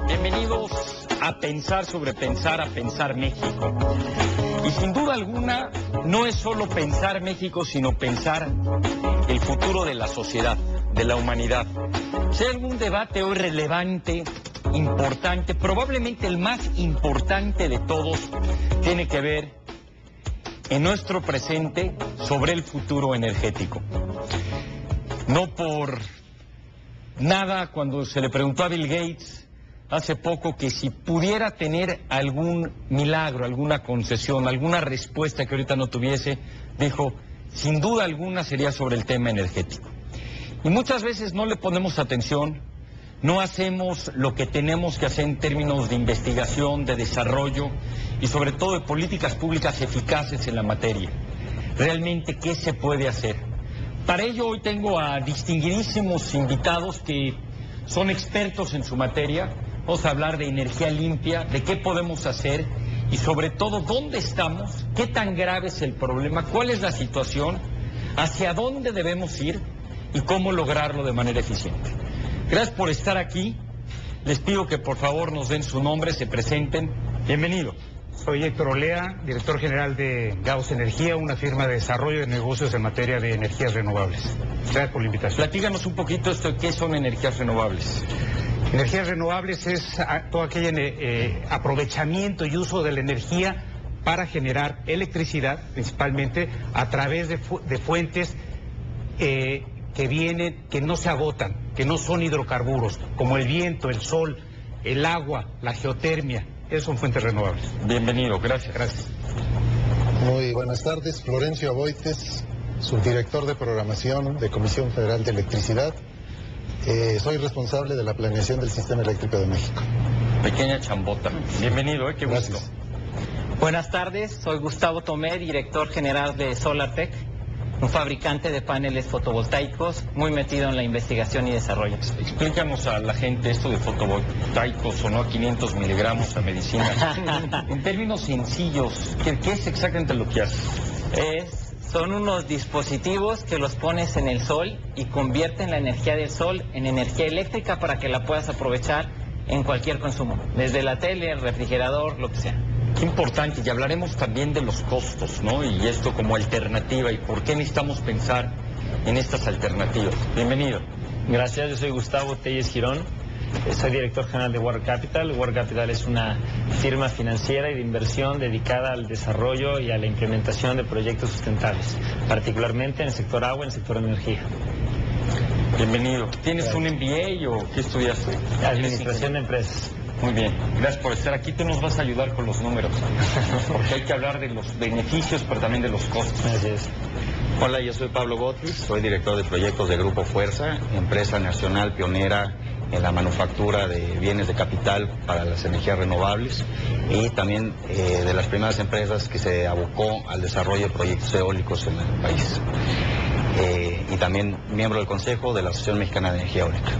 Bienvenidos a Pensar sobre Pensar, a Pensar México. Y sin duda alguna, no es solo pensar México, sino pensar el futuro de la sociedad, de la humanidad. Si hay algún debate hoy relevante, importante, probablemente el más importante de todos, tiene que ver en nuestro presente sobre el futuro energético. No por nada, cuando se le preguntó a Bill Gates hace poco que si pudiera tener algún milagro, alguna concesión, alguna respuesta que ahorita no tuviese, dijo, sin duda alguna sería sobre el tema energético. Y muchas veces no le ponemos atención, no hacemos lo que tenemos que hacer en términos de investigación, de desarrollo y sobre todo de políticas públicas eficaces en la materia. Realmente, ¿qué se puede hacer? Para ello hoy tengo a distinguidísimos invitados que son expertos en su materia. Vamos a hablar de energía limpia, de qué podemos hacer y sobre todo dónde estamos, qué tan grave es el problema, cuál es la situación, hacia dónde debemos ir y cómo lograrlo de manera eficiente. Gracias por estar aquí. Les pido que por favor nos den su nombre, se presenten. Bienvenido. Soy Héctor Olea, director general de Gauss Energía, una firma de desarrollo de negocios en materia de energías renovables. Gracias por la invitación. Platíganos un poquito esto de qué son energías renovables. Energías renovables es todo aquel aprovechamiento y uso de la energía para generar electricidad, principalmente a través de fuentes que no se agotan, que no son hidrocarburos, como el viento, el sol, el agua, la geotermia. Esas son fuentes renovables. Bienvenido, gracias. Gracias. Muy buenas tardes, Florencio Aboites, subdirector de programación de Comisión Federal de Electricidad. Soy responsable de la planeación del Sistema Eléctrico de México. Pequeña chambota. Bienvenido, qué gusto. Gracias. Buenas tardes, soy Gustavo Tomé, director general de SolarTech, un fabricante de paneles fotovoltaicos muy metido en la investigación y desarrollo. Explícanos a la gente esto de fotovoltaicos, sonó a 500 miligramos a medicina. En términos sencillos, ¿qué es exactamente lo que hace? Son unos dispositivos que los pones en el sol y convierten la energía del sol en energía eléctrica para que la puedas aprovechar en cualquier consumo, desde la tele, el refrigerador, lo que sea. Qué importante, y hablaremos también de los costos, ¿no? Y esto como alternativa, y por qué necesitamos pensar en estas alternativas. Bienvenido. Gracias, yo soy Gustavo Telles Girón, soy director general de Water Capital. Water Capital es una firma financiera y de inversión dedicada al desarrollo y a la implementación de proyectos sustentables, particularmente en el sector agua y en el sector energía. Bienvenido. ¿Tienes un MBA o qué estudiaste? Administración de empresas. Muy bien, gracias por estar aquí. Tú nos vas a ayudar con los números, porque hay que hablar de los beneficios, pero también de los costos. Así es. Hola, yo soy Pablo Gotis, soy director de proyectos de Grupo Fuerza, empresa nacional pionera en la manufactura de bienes de capital para las energías renovables y también de las primeras empresas que se abocó al desarrollo de proyectos eólicos en el país. Y también miembro del Consejo de la Asociación Mexicana de Energía Eólica.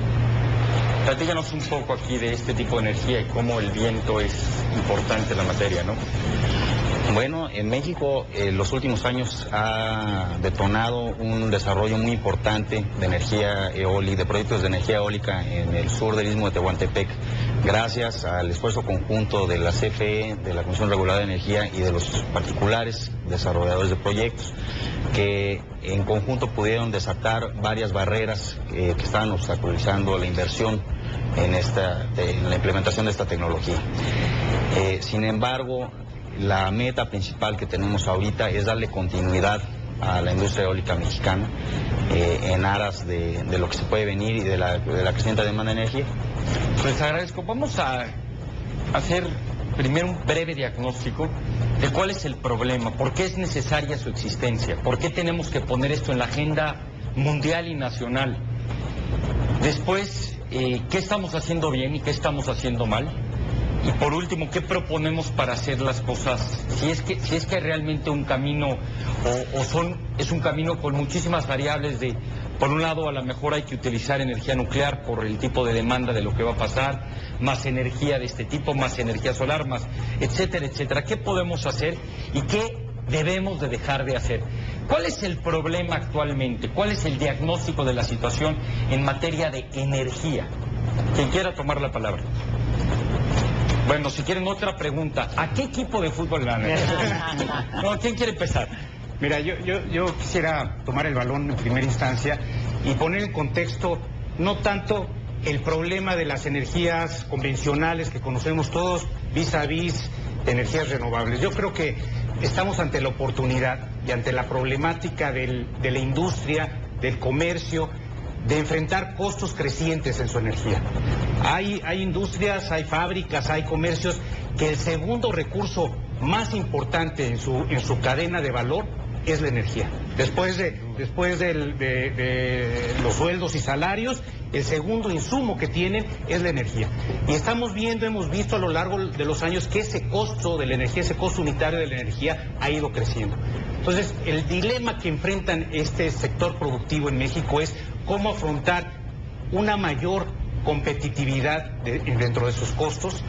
Platícanos un poco aquí de este tipo de energía y cómo el viento es importante en la materia, ¿no? Bueno, en México en los últimos años ha detonado un desarrollo muy importante de energía eólica, de proyectos de energía eólica en el sur del Istmo de Tehuantepec, gracias al esfuerzo conjunto de la CFE, de la Comisión Reguladora de Energía y de los particulares desarrolladores de proyectos, que en conjunto pudieron desatar varias barreras que estaban obstaculizando la inversión en la implementación de esta tecnología. Sin embargo, la meta principal que tenemos ahorita es darle continuidad a la industria eólica mexicana en aras de lo que se puede venir y de la creciente demanda de energía. Pues agradezco. Vamos a hacer primero un breve diagnóstico de cuál es el problema, por qué es necesaria su existencia, por qué tenemos que poner esto en la agenda mundial y nacional. Después, qué estamos haciendo bien y qué estamos haciendo mal. Y por último, ¿qué proponemos para hacer las cosas? Si es que hay realmente un camino es un camino con muchísimas variables de, por un lado, a lo mejor hay que utilizar energía nuclear por el tipo de demanda de lo que va a pasar, más energía de este tipo, más energía solar, más etcétera, etcétera. ¿Qué podemos hacer y qué debemos de dejar de hacer? ¿Cuál es el problema actualmente? ¿Cuál es el diagnóstico de la situación en materia de energía? Quien quiera tomar la palabra. Bueno, si quieren otra pregunta, ¿a qué equipo de fútbol van? No, ¿quién quiere empezar? Mira, yo quisiera tomar el balón en primera instancia y poner en contexto no tanto el problema de las energías convencionales que conocemos todos vis a vis de energías renovables. Yo creo que estamos ante la oportunidad y ante la problemática de la industria, del comercio, de enfrentar costos crecientes en su energía. Hay industrias, hay fábricas, hay comercios que el segundo recurso más importante en su cadena de valor es la energía. Después de los sueldos y salarios, el segundo insumo que tienen es la energía. Y hemos visto a lo largo de los años que ese costo de la energía, ese costo unitario de la energía ha ido creciendo. Entonces, el dilema que enfrentan este sector productivo en México es cómo afrontar una mayor competitividad dentro de sus costos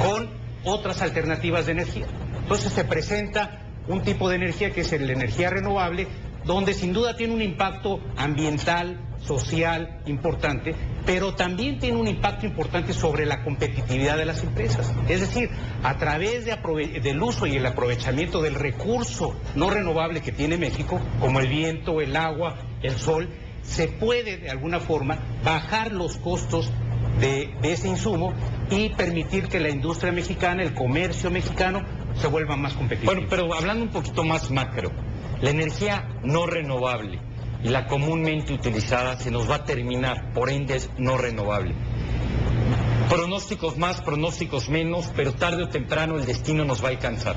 con otras alternativas de energía. Entonces se presenta un tipo de energía que es la energía renovable, donde sin duda tiene un impacto ambiental, social importante, pero también tiene un impacto importante sobre la competitividad de las empresas. Es decir, a través del uso y el aprovechamiento del recurso no renovable que tiene México, como el viento, el agua, el sol, se puede de alguna forma bajar los costos de ese insumo y permitir que la industria mexicana, el comercio mexicano, se vuelva más competitivo. Bueno, pero hablando un poquito más macro, la energía no renovable y la comúnmente utilizada se nos va a terminar, por ende es no renovable. Pronósticos más, pronósticos menos, pero tarde o temprano el destino nos va a alcanzar.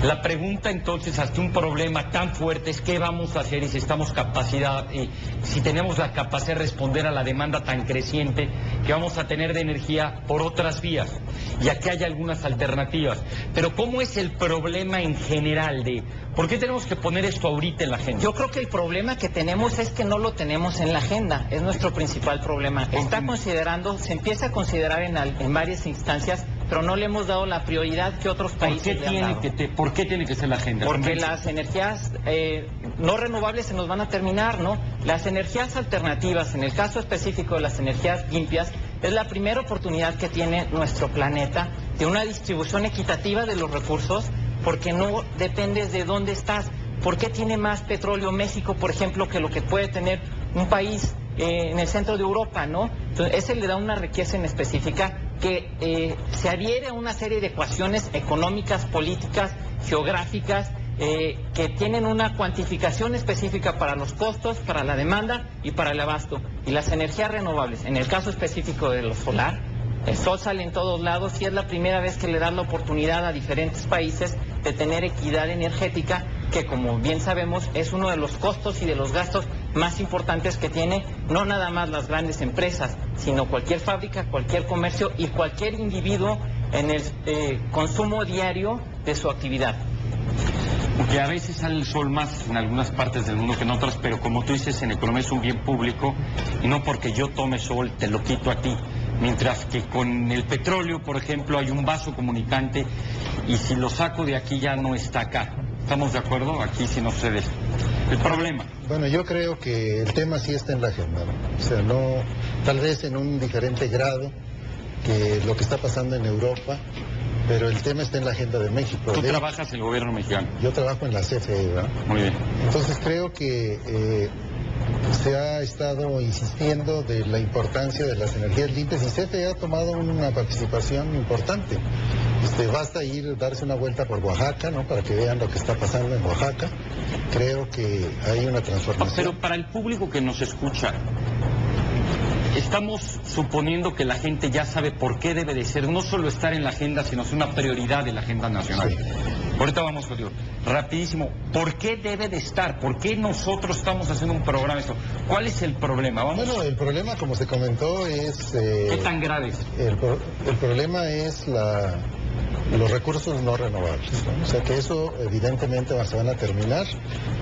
La pregunta entonces ante un problema tan fuerte es qué vamos a hacer y si si tenemos la capacidad de responder a la demanda tan creciente que vamos a tener de energía por otras vías. Y aquí hay algunas alternativas. Pero ¿cómo es el problema en general por qué tenemos que poner esto ahorita en la agenda? Yo creo que el problema que tenemos es que no lo tenemos en la agenda, es nuestro principal problema. Se empieza a considerar en varias instancias, pero no le hemos dado la prioridad que otros países le han dado. ¿Por qué tiene que ser la agenda? Porque las energías no renovables se nos van a terminar, ¿no? Las energías alternativas, en el caso específico de las energías limpias, es la primera oportunidad que tiene nuestro planeta de una distribución equitativa de los recursos, porque no dependes de dónde estás. ¿Por qué tiene más petróleo México, por ejemplo, que lo que puede tener un país en el centro de Europa, ¿no? Entonces, ese le da una riqueza en específica que se adhiere a una serie de ecuaciones económicas, políticas, geográficas, que tienen una cuantificación específica para los costos, para la demanda y para el abasto. Y las energías renovables, en el caso específico de lo solar, el sol sale en todos lados y es la primera vez que le dan la oportunidad a diferentes países de tener equidad energética, que como bien sabemos es uno de los costos y de los gastos más importantes que tiene no nada más las grandes empresas, sino cualquier fábrica, cualquier comercio y cualquier individuo en el consumo diario de su actividad. Porque a veces sale el sol más en algunas partes del mundo que en otras, pero como tú dices, en economía es un bien público y no porque yo tome sol te lo quito a ti. Mientras que con el petróleo, por ejemplo, hay un vaso comunicante y si lo saco de aquí ya no está acá. ¿Estamos de acuerdo? Aquí sí no sucede esto. El problema. Bueno, yo creo que el tema sí está en la agenda, ¿no? O sea, no, tal vez en un diferente grado que lo que está pasando en Europa, pero el tema está en la agenda de México. Tú trabajas en el gobierno mexicano. Yo trabajo en la CFE, ¿verdad? Muy bien. Entonces creo que se ha estado insistiendo de la importancia de las energías limpias y CFE ha tomado una participación importante. Basta darse una vuelta por Oaxaca, ¿no? Para que vean lo que está pasando en Oaxaca. Creo que hay una transformación. Pero para el público que nos escucha, estamos suponiendo que la gente ya sabe por qué debe de ser, no solo estar en la agenda, sino es una prioridad de la agenda nacional. Sí. Ahorita vamos contigo. Rapidísimo, ¿por qué debe de estar? ¿Por qué nosotros estamos haciendo un programa de esto? ¿Cuál es el problema? Bueno, el problema, como se comentó, es... ¿Qué tan grave es? El problema es los recursos no renovables, ¿no? O sea que eso evidentemente se van a terminar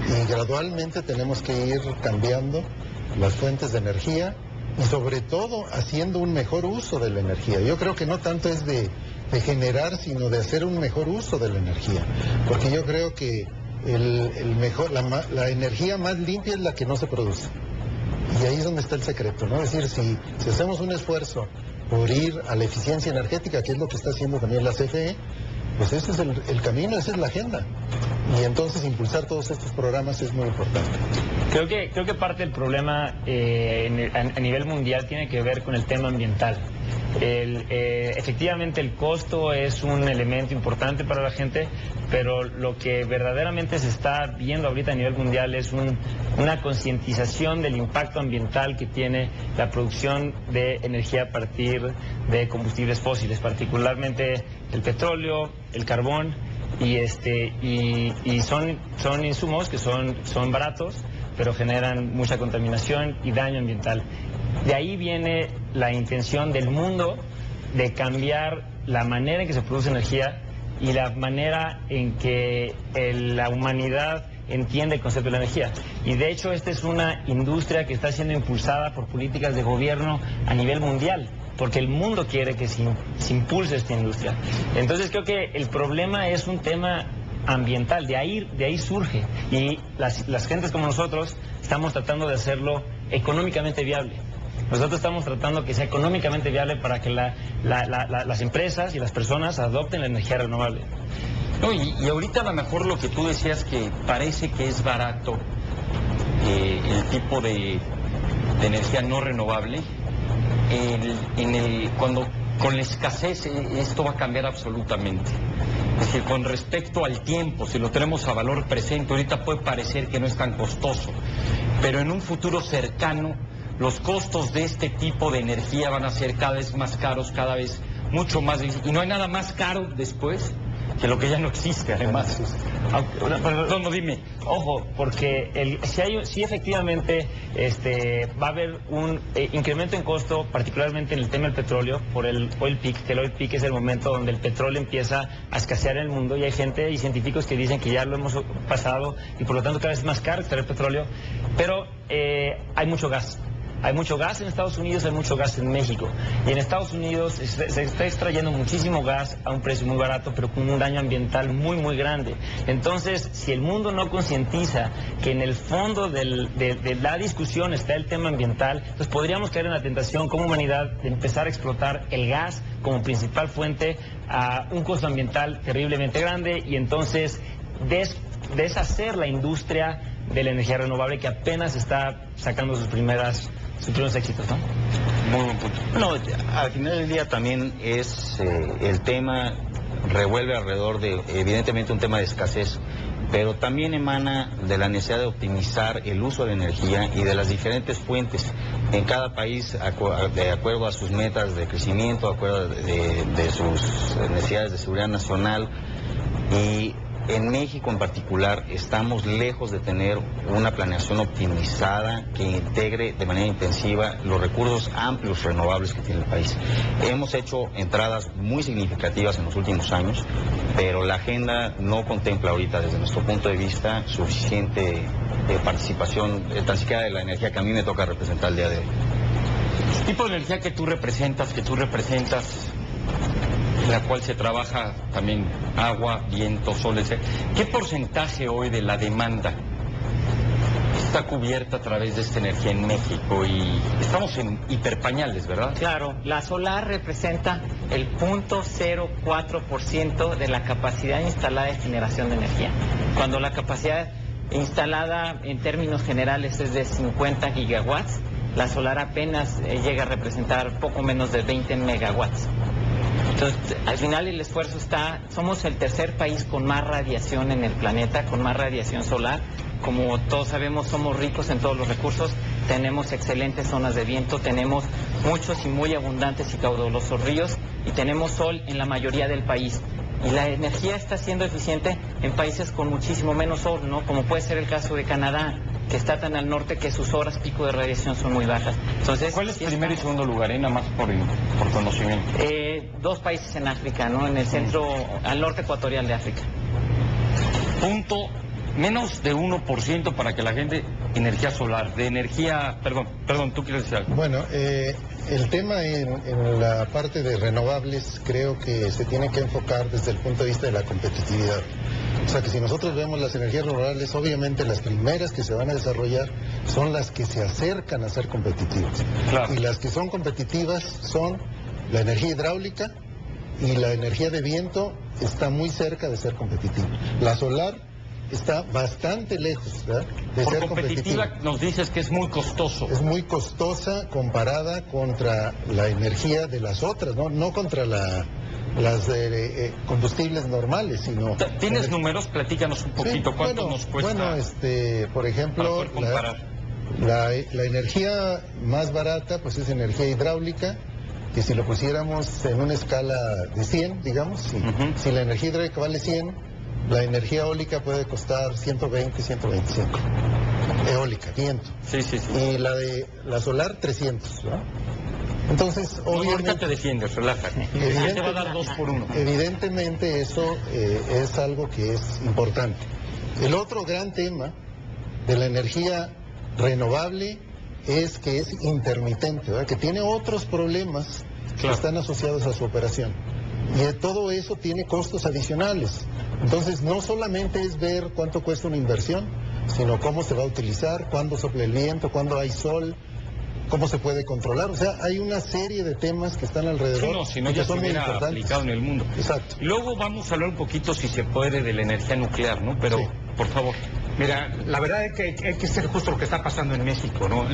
y gradualmente tenemos que ir cambiando las fuentes de energía y sobre todo haciendo un mejor uso de la energía. Yo creo que no tanto es de generar, sino de hacer un mejor uso de la energía, porque yo creo que la energía más limpia es la que no se produce. Y ahí es donde está el secreto, ¿no? Es decir, si hacemos un esfuerzo por ir a la eficiencia energética, que es lo que está haciendo también la CFE, pues ese es el camino, esa es la agenda. Y entonces impulsar todos estos programas es muy importante. Creo que parte del problema a nivel mundial tiene que ver con el tema ambiental. Efectivamente el costo es un elemento importante para la gente, pero lo que verdaderamente se está viendo ahorita a nivel mundial es una concientización del impacto ambiental que tiene la producción de energía a partir de combustibles fósiles, particularmente el petróleo, el carbón, y son insumos que son baratos, pero generan mucha contaminación y daño ambiental. De ahí viene la intención del mundo de cambiar la manera en que se produce energía y la manera en que la humanidad entiende el concepto de la energía. Y de hecho esta es una industria que está siendo impulsada por políticas de gobierno a nivel mundial, porque el mundo quiere que se impulse esta industria. Entonces creo que el problema es un tema ambiental, de ahí surge, y las gentes como nosotros estamos tratando de hacerlo económicamente viable. Nosotros estamos tratando que sea económicamente viable para que las empresas y las personas adopten la energía renovable. No, y ahorita a lo mejor lo que tú decías, que parece que es barato el tipo de energía no renovable, cuando con la escasez esto va a cambiar absolutamente. Es decir, con respecto al tiempo, si lo tenemos a valor presente, ahorita puede parecer que no es tan costoso, pero en un futuro cercano los costos de este tipo de energía van a ser cada vez más caros, cada vez mucho más, y no hay nada más caro después que lo que ya no existe, además. No, dime. Ojo, porque si efectivamente va a haber un incremento en costo, particularmente en el tema del petróleo, por el oil peak, que el oil peak es el momento donde el petróleo empieza a escasear en el mundo, y hay gente y científicos que dicen que ya lo hemos pasado y por lo tanto cada vez es más caro extraer petróleo, pero hay mucho gas. Hay mucho gas en Estados Unidos, hay mucho gas en México. Y en Estados Unidos se está extrayendo muchísimo gas a un precio muy barato, pero con un daño ambiental muy, muy grande. Entonces, si el mundo no concientiza que en el fondo de la discusión está el tema ambiental, entonces podríamos caer en la tentación como humanidad de empezar a explotar el gas como principal fuente a un costo ambiental terriblemente grande, y entonces deshacer la industria de la energía renovable que apenas está sacando sus primeros éxitos, ¿no? Muy buen punto. No, al final del día también es el tema revuelve alrededor de, evidentemente, un tema de escasez, pero también emana de la necesidad de optimizar el uso de la energía y de las diferentes fuentes en cada país de acuerdo a sus metas de crecimiento, de acuerdo de sus necesidades de seguridad nacional. Y en México en particular estamos lejos de tener una planeación optimizada que integre de manera intensiva los recursos amplios renovables que tiene el país. Hemos hecho entradas muy significativas en los últimos años, pero la agenda no contempla ahorita, desde nuestro punto de vista, suficiente participación, tan siquiera de la energía que a mí me toca representar el día de hoy. El tipo de energía que tú representas, la cual se trabaja también agua, viento, sol, etc. ¿Qué porcentaje hoy de la demanda está cubierta a través de esta energía en México? Y estamos en hiperpañales, ¿verdad? Claro, la solar representa el 0.04% de la capacidad instalada de generación de energía. Cuando la capacidad instalada en términos generales es de 50 gigawatts, la solar apenas llega a representar poco menos de 20 megawatts. Entonces, al final el esfuerzo somos el tercer país con más radiación en el planeta, con más radiación solar. Como todos sabemos, somos ricos en todos los recursos, tenemos excelentes zonas de viento, tenemos muchos y muy abundantes y caudalosos ríos, y tenemos sol en la mayoría del país. Y la energía está siendo eficiente en países con muchísimo menos sol, ¿no? Como puede ser el caso de Canadá, que está tan al norte que sus horas pico de radiación son muy bajas. Entonces, ¿cuál es primero y segundo lugar, nada más por conocimiento? Dos países en África, ¿no? En el centro, al norte ecuatorial de África. Menos de 1% para que la gente, energía solar, de energía, perdón, tú quieres decir algo. Bueno, el tema en la parte de renovables creo que se tiene que enfocar desde el punto de vista de la competitividad. O sea que si nosotros vemos las energías renovables, obviamente las primeras que se van a desarrollar son las que se acercan a ser competitivas. Claro. Y las que son competitivas son la energía hidráulica y la energía de viento está muy cerca de ser competitiva. La solar está bastante lejos, ¿verdad?, de Por ser competitiva competitiva. nos dices que es muy costoso. Es muy costosa comparada contra la energía de las otras, no contra las combustibles normales, sino... ¿Tienes números? Platícanos un poquito. Sí, ¿Cuánto nos cuesta? Bueno, por ejemplo, para poder comparar? la energía más barata pues es energía hidráulica, que si lo pusiéramos en una escala de 100, digamos, si la energía hidráulica vale 100, la energía eólica puede costar 120, 125. Eólica, viento. Sí. Y la solar, 300, ¿no? Entonces, No, ahorita obviamente... te defiendes, relájate. Te va a dar 2 por 1. Evidentemente eso es algo que es importante. El otro gran tema de la energía renovable es que es intermitente, ¿verdad?, que tiene otros problemas que están asociados a su operación. Y todo eso tiene costos adicionales. Entonces, no solamente es ver cuánto cuesta una inversión, sino cómo se va a utilizar, cuándo sopla el viento, cuándo hay sol, cómo se puede controlar. O sea, hay una serie de temas que están alrededor. Si no y que ya se son muy hubiera importantes. aplicado en el mundo. Exacto. Y luego vamos a hablar un poquito, si se puede, de la energía nuclear, ¿no? Pero, Sí. por favor. Mira, la verdad es que hay que ser justo lo que está pasando en México, ¿no?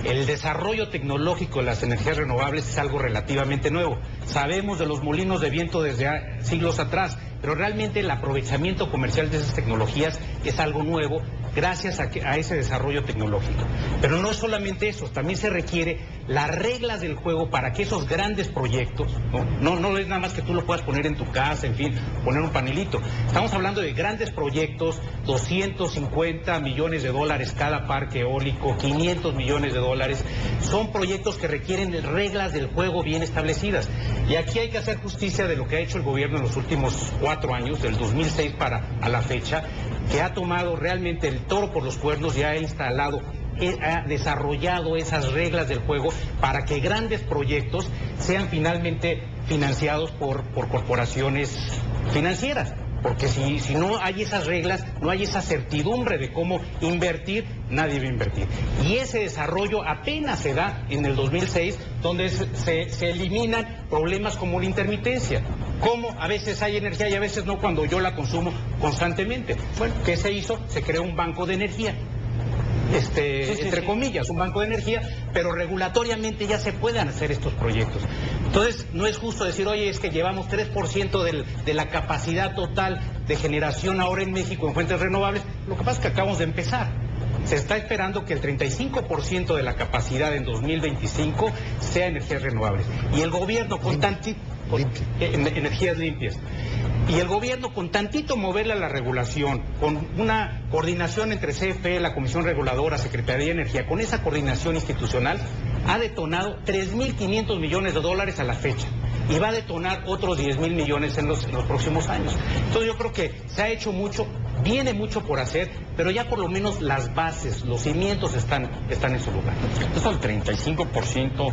El desarrollo tecnológico de las energías renovables es algo relativamente nuevo. Sabemos de los molinos de viento desde siglos atrás, pero realmente el aprovechamiento comercial de esas tecnologías es algo nuevo gracias a ese desarrollo tecnológico. Pero no es solamente eso, también se requiere las reglas del juego para que esos grandes proyectos, no es nada más que tú lo puedas poner en tu casa, en fin, poner un panelito. Estamos hablando de grandes proyectos, 250 millones de dólares cada parque eólico, 500 millones de dólares. Son proyectos que requieren reglas del juego bien establecidas. Y aquí hay que hacer justicia de lo que ha hecho el gobierno en los últimos 4 años, del 2006 a la fecha, que ha tomado realmente el toro por los cuernos y ha desarrollado esas reglas del juego para que grandes proyectos sean finalmente financiados por corporaciones financieras. Porque si no hay esas reglas, no hay esa certidumbre de cómo invertir, nadie va a invertir. Y ese desarrollo apenas se da en el 2006, donde se eliminan problemas como la intermitencia. Como a veces hay energía y a veces no, cuando yo la consumo constantemente. Bueno, ¿qué se hizo? Se creó un banco de energía. Entre comillas, un banco de energía, pero regulatoriamente ya se pueden hacer estos proyectos. Entonces, no es justo decir, oye, es que llevamos 3% de la capacidad total de generación ahora en México en fuentes renovables. Lo que pasa es que acabamos de empezar. Se está esperando que el 35% de la capacidad en 2025 sea energías renovables. Y el gobierno con energías limpias. Y el gobierno, con tantito moverle a la regulación, con una coordinación entre CFE, la Comisión Reguladora, Secretaría de Energía, con esa coordinación institucional, ha detonado 3.500 millones de dólares a la fecha. Y va a detonar otros 10.000 millones en los próximos años. Entonces yo creo que se ha hecho mucho, viene mucho por hacer, pero ya por lo menos las bases, los cimientos están en su lugar. Esto del 35%,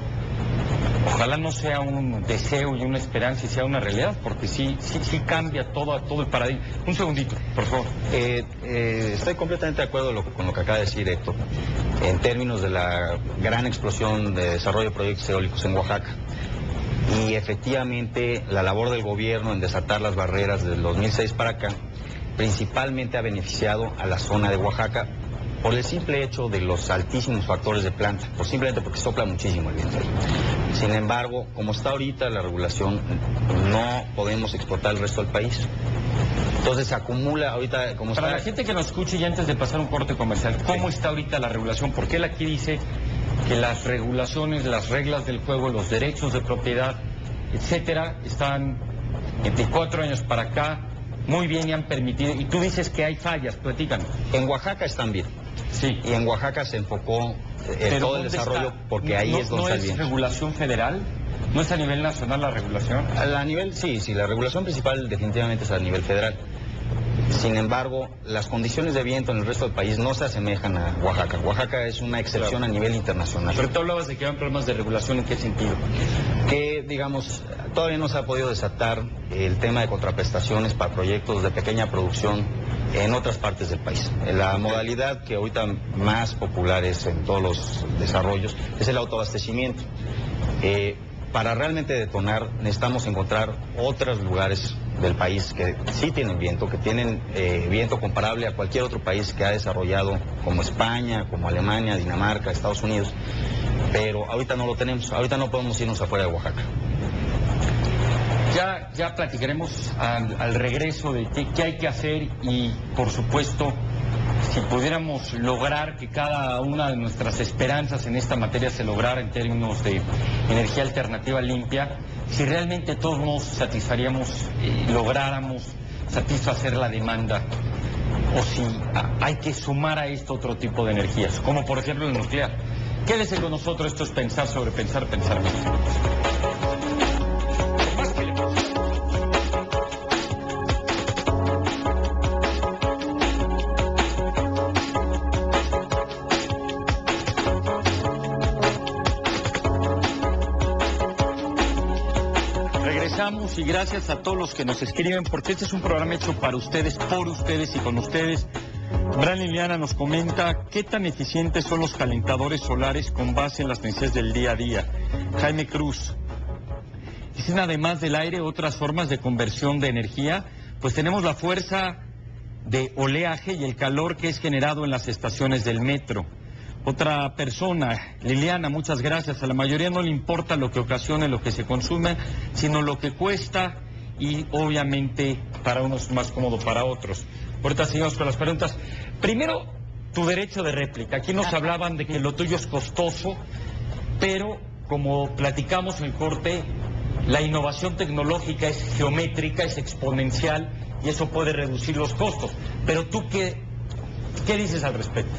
ojalá no sea un deseo y una esperanza y sea una realidad, porque sí cambia todo el paradigma. Un segundito, por favor. Estoy completamente de acuerdo con lo que acaba de decir Héctor, en términos de la gran explosión de desarrollo de proyectos eólicos en Oaxaca. Y efectivamente la labor del gobierno en desatar las barreras del 2006 para acá principalmente ha beneficiado a la zona de Oaxaca por el simple hecho de los altísimos factores de planta, simplemente porque sopla muchísimo el viento ahí. Sin embargo, como está ahorita la regulación, no podemos exportar al resto del país. Entonces se acumula ahorita, como Para está... la gente que nos escuche y antes de pasar un corte comercial, ¿cómo está ahorita la regulación? Porque él aquí dice que las regulaciones, las reglas del juego, los derechos de propiedad, etcétera, están 24 años para acá muy bien y han permitido, y tú dices que hay fallas, platícanos. En Oaxaca están bien. Sí. Y en Oaxaca se enfocó todo el desarrollo porque ahí es donde está bien. ¿No es regulación federal? ¿No es a nivel nacional la regulación? A nivel, sí, la regulación principal definitivamente es a nivel federal. Sin embargo, las condiciones de viento en el resto del país no se asemejan a Oaxaca. Oaxaca es una excepción a nivel internacional. Pero tú hablabas de que hay problemas de regulación, ¿en qué sentido? Que, digamos, todavía no se ha podido desatar el tema de contraprestaciones para proyectos de pequeña producción en otras partes del país. La modalidad que ahorita más popular es en todos los desarrollos es el autoabastecimiento. Para realmente detonar necesitamos encontrar otros lugares del país que sí tienen viento, que tienen viento comparable a cualquier otro país que ha desarrollado, como España, como Alemania, Dinamarca, Estados Unidos, pero ahorita no lo tenemos, ahorita no podemos irnos afuera de Oaxaca. Ya platicaremos al regreso de qué hay que hacer y, por supuesto, si pudiéramos lograr que cada una de nuestras esperanzas en esta materia se lograra en términos de energía alternativa limpia, si realmente todos nos satisfaríamos, lográramos satisfacer la demanda, o si hay que sumar a esto otro tipo de energías, como por ejemplo el nuclear. Quédese con nosotros, esto es Pensar sobre Pensar, Pensar México. Y gracias a todos los que nos escriben, porque este es un programa hecho para ustedes, por ustedes y con ustedes. Bran Liliana nos comenta qué tan eficientes son los calentadores solares con base en las necesidades del día a día. Jaime Cruz. Dicen, además del aire, otras formas de conversión de energía, pues tenemos la fuerza de oleaje y el calor que es generado en las estaciones del metro. Otra persona, Liliana, muchas gracias. A la mayoría no le importa lo que ocasione, lo que se consume, sino lo que cuesta y obviamente para unos es más cómodo para otros. Ahorita seguimos con las preguntas. Primero, tu derecho de réplica. Aquí nos hablaban de que lo tuyo es costoso, pero como platicamos en el corte, la innovación tecnológica es geométrica, es exponencial y eso puede reducir los costos. Pero tú, ¿qué dices al respecto?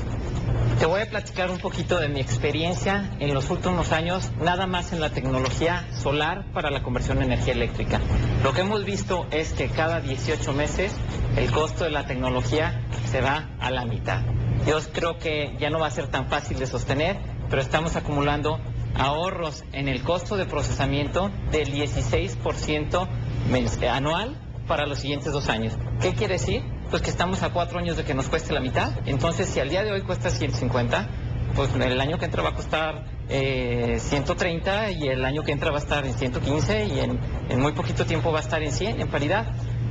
Te voy a platicar un poquito de mi experiencia en los últimos años, nada más en la tecnología solar para la conversión de energía eléctrica. Lo que hemos visto es que cada 18 meses el costo de la tecnología se va a la mitad. Yo creo que ya no va a ser tan fácil de sostener, pero estamos acumulando ahorros en el costo de procesamiento del 16% anual para los siguientes 2 años. ¿Qué quiere decir? Pues que estamos a 4 años de que nos cueste la mitad. Entonces, si al día de hoy cuesta 150, pues el año que entra va a costar 130 y el año que entra va a estar en 115 y en muy poquito tiempo va a estar en 100, en paridad.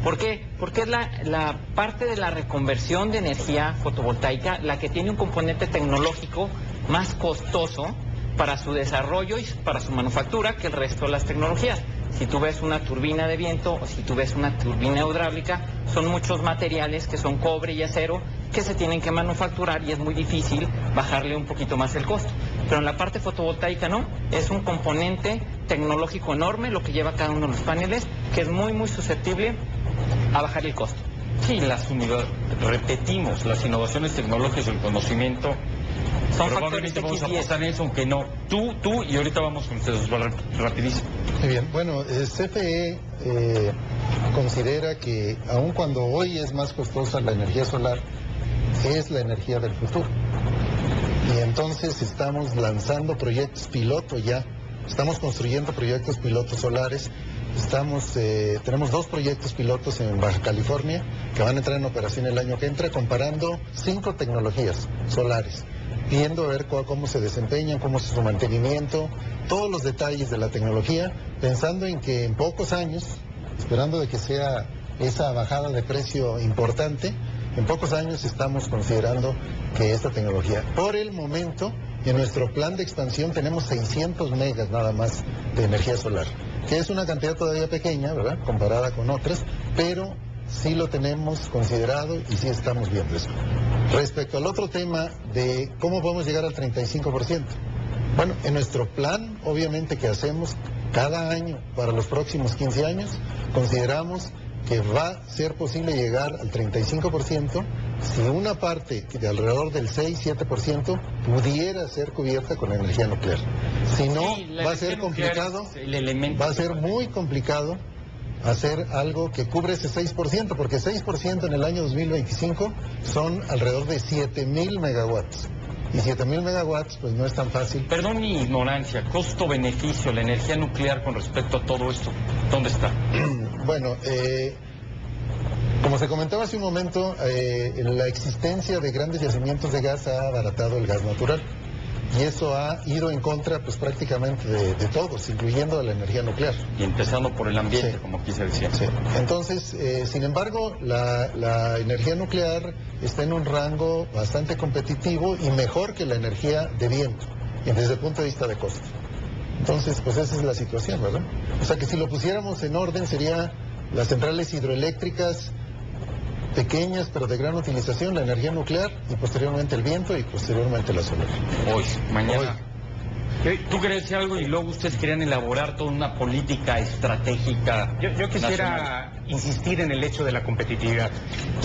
¿Por qué? Porque es la parte de la reconversión de energía fotovoltaica la que tiene un componente tecnológico más costoso para su desarrollo y para su manufactura que el resto de las tecnologías. Si tú ves una turbina de viento o si tú ves una turbina hidráulica, son muchos materiales que son cobre y acero que se tienen que manufacturar y es muy difícil bajarle un poquito más el costo. Pero en la parte fotovoltaica no, es un componente tecnológico enorme lo que lleva cada uno de los paneles, que es muy susceptible a bajar el costo. Sí, repetimos, las innovaciones tecnológicas y el conocimiento son probablemente factores vamos a apostar en eso, aunque no. Tú y ahorita vamos con ustedes, rapidísimo. Muy bien, bueno, CFE considera que aun cuando hoy es más costosa la energía solar, es la energía del futuro. Y entonces estamos lanzando proyectos piloto ya, estamos construyendo proyectos pilotos solares. Tenemos 2 proyectos pilotos en Baja California que van a entrar en operación el año que entra, comparando 5 tecnologías solares, viendo a ver cómo se desempeñan, cómo es su mantenimiento, todos los detalles de la tecnología, pensando en que en pocos años, esperando de que sea esa bajada de precio importante, en pocos años estamos considerando que esta tecnología, por el momento, en nuestro plan de expansión tenemos 600 megas nada más de energía solar, que es una cantidad todavía pequeña, ¿verdad?, comparada con otras, pero sí lo tenemos considerado y sí estamos viendo eso. Respecto al otro tema de cómo podemos llegar al 35%, bueno, en nuestro plan, obviamente, que hacemos cada año para los próximos 15 años, consideramos que va a ser posible llegar al 35% si una parte de alrededor del 6-7% pudiera ser cubierta con la energía nuclear. Si no, va a ser complicado, va a ser muy complicado hacer algo que cubre ese 6%, porque 6% en el año 2025 son alrededor de 7,000 megawatts. Y 7,000 megawatts, pues no es tan fácil. Perdón mi ignorancia, costo-beneficio, la energía nuclear con respecto a todo esto, ¿dónde está? Bueno, Como se comentaba hace un momento, la existencia de grandes yacimientos de gas ha abaratado el gas natural. Y eso ha ido en contra pues prácticamente de todos, incluyendo la energía nuclear. Y empezando por el ambiente, Sí. como quise decir. Sí. Entonces, sin embargo, la energía nuclear está en un rango bastante competitivo y mejor que la energía de viento, y desde el punto de vista de costo. Entonces, pues esa es la situación, ¿verdad? O sea que si lo pusiéramos en orden, sería las centrales hidroeléctricas pequeñas pero de gran utilización, la energía nuclear y posteriormente el viento y posteriormente la solar. Hoy, mañana. ¿Tú querías decir algo y luego ustedes querían elaborar toda una política estratégica? Yo quisiera nacional? insistir en el hecho de la competitividad.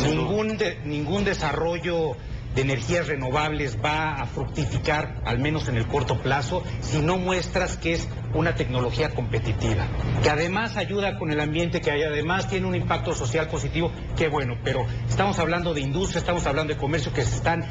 Ningún desarrollo de energías renovables va a fructificar, al menos en el corto plazo, si no muestras que es una tecnología competitiva, que además ayuda con el ambiente, que además tiene un impacto social positivo, qué bueno, pero estamos hablando de industria, estamos hablando de comercio que se están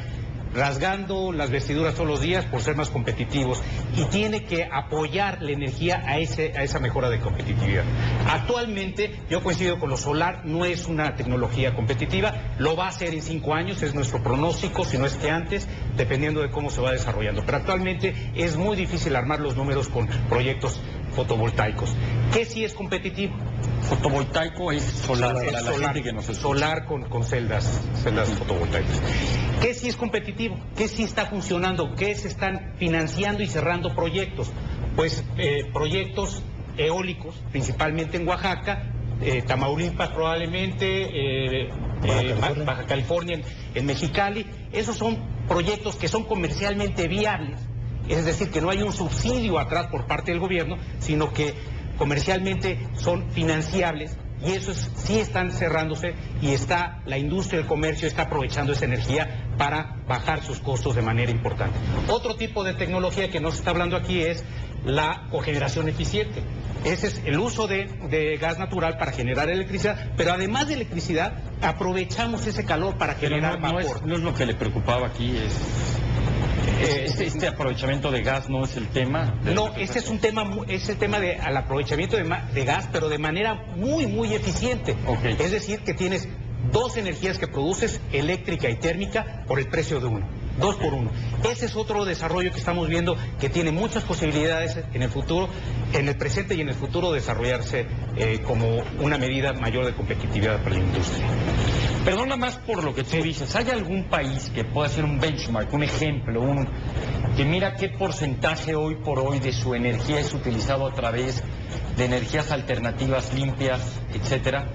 rasgando las vestiduras todos los días por ser más competitivos y tiene que apoyar la energía a esa mejora de competitividad. Actualmente, yo coincido con lo solar, no es una tecnología competitiva, lo va a hacer en 5 años, es nuestro pronóstico, si no es que antes, dependiendo de cómo se va desarrollando. Pero actualmente es muy difícil armar los números con proyectos fotovoltaicos. ¿Qué sí es competitivo? Fotovoltaico es solar, para la gente que nos escucha. Solar con celdas fotovoltaicas. ¿Qué sí es competitivo? ¿Qué sí está funcionando? ¿Qué se están financiando y cerrando proyectos? Pues proyectos eólicos, principalmente en Oaxaca, Tamaulipas probablemente, Baja California en Mexicali. Esos son proyectos que son comercialmente viables, es decir, que no hay un subsidio atrás por parte del gobierno, sino que comercialmente son financiables y esos sí están cerrándose y la industria del comercio está aprovechando esa energía para bajar sus costos de manera importante. Otro tipo de tecnología que no se está hablando aquí es la cogeneración eficiente. Ese es el uso de gas natural para generar electricidad, pero además de electricidad aprovechamos ese calor para generar vapor. No es lo que le preocupaba aquí, este aprovechamiento de gas no es el tema. No, este es el tema al aprovechamiento de gas, pero de manera muy eficiente. Okay. Es decir, que tienes dos energías que produces, eléctrica y térmica, por el precio de uno. 2 por 1. Ese es otro desarrollo que estamos viendo que tiene muchas posibilidades en el futuro, en el presente y en el futuro desarrollarse como una medida mayor de competitividad para la industria. Perdona más por lo que tú dices. ¿Hay algún país que pueda hacer un benchmark, un ejemplo, que mira qué porcentaje hoy por hoy de su energía es utilizado a través de energías alternativas limpias, etcétera?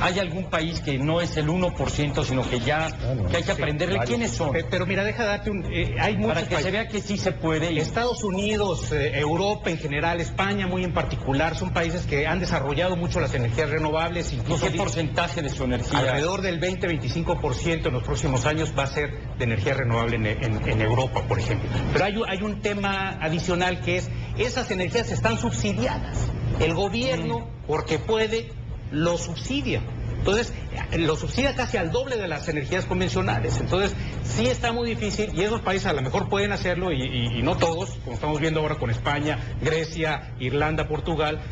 ¿Hay algún país que no es el 1%, sino que ya que hay que aprenderle? ¿Quiénes son? Pero mira, deja darte hay muchos para que países. Se vea que sí se puede. Estados Unidos, Europa en general, España muy en particular, son países que han desarrollado mucho las energías renovables. Incluso ¿Qué porcentaje de su energía? Alrededor del 20-25% en los próximos años va a ser de energía renovable en Europa, por ejemplo. Pero hay un tema adicional que es, esas energías están subsidiadas. El gobierno, porque puede, lo subsidia. Entonces, lo subsidia casi al doble de las energías convencionales. Entonces, sí está muy difícil y esos países a lo mejor pueden hacerlo y no todos, como estamos viendo ahora con España, Grecia, Irlanda, Portugal,